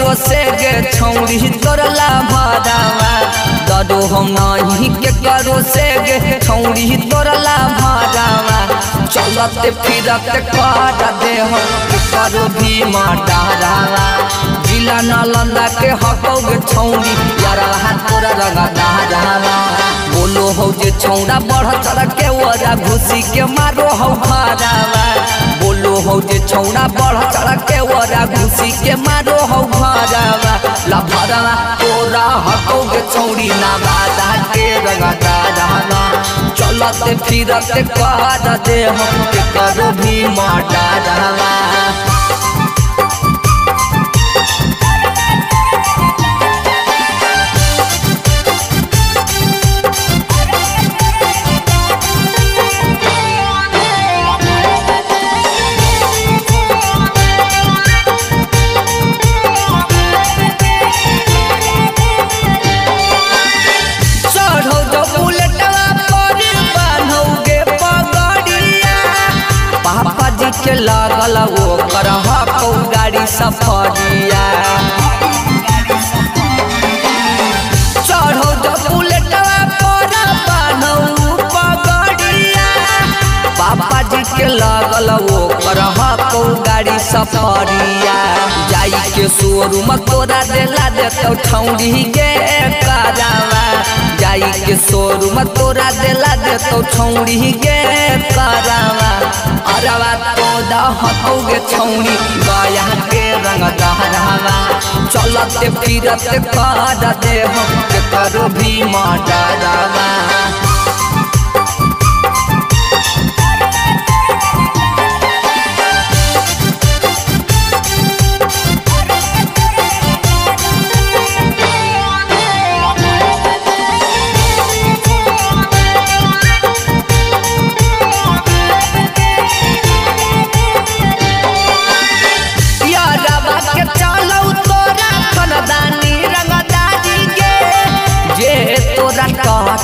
करो से गे छौड़ी तोरला भादावा दरो हम नहीं के करो से गे छौड़ी तोरला भादावा चलते फिरते कर दे हम करो भी डारावा जिला नालंदा के हकोगे छौड़ी यारा हाथ तोरा रंगा डारावा बोलो हो जे छौड़ा बढ़ चढ़ के ओरा घुसी के मारो हो भादावा बोलो हो जे छौड़ा बढ़ चढ़ के ओरा घुसी के मारो हो भादावा ला भरावा तोरा हकोगे छौड़ी ना बादा के रंगा डारावा चलते फिरते कर दे हम के करो भी डारावा के लागल वो करहा को गाड़ी सफरिया चढ़ो जो बुलेटवा पर बानऊ पगड़िया पापा जी के लागल वो करहा को गाड़ी सफरिया जाई के शोरूम तोरा देला देतो ठौड़ी के करावा जाई के शोरूम तोरा देला देतो ठौड़ी के करावा अरवा तोदा हकोगे छौड़ी गाया के रंग दहरावा चलते फिरते कर दे हम के करो भी डारावा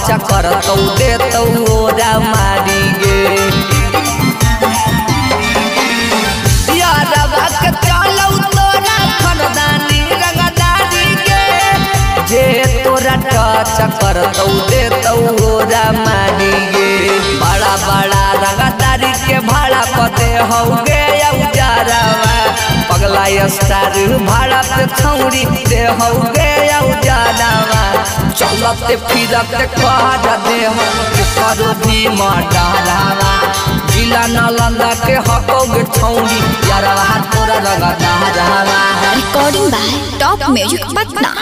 चकर तो दे तो ओरा मारी गे यारवा के चलौ तोरा खनदानी रंगदारी गे जे तोरा चकर तो दे तो ओरा मारी गे बड़ा बड़ा रंगदारी के भाड़ा पते हो गे उजारावा पगला स्टार भाड़ा पे छौड़ी दे हो गे उजारावा चलते फिरते कर दे हम के करो भी डारावा जिला नालंदा के हकोगे छौड़ी यारा हाथ तोरा रंगा डारावा recording by top music Patna.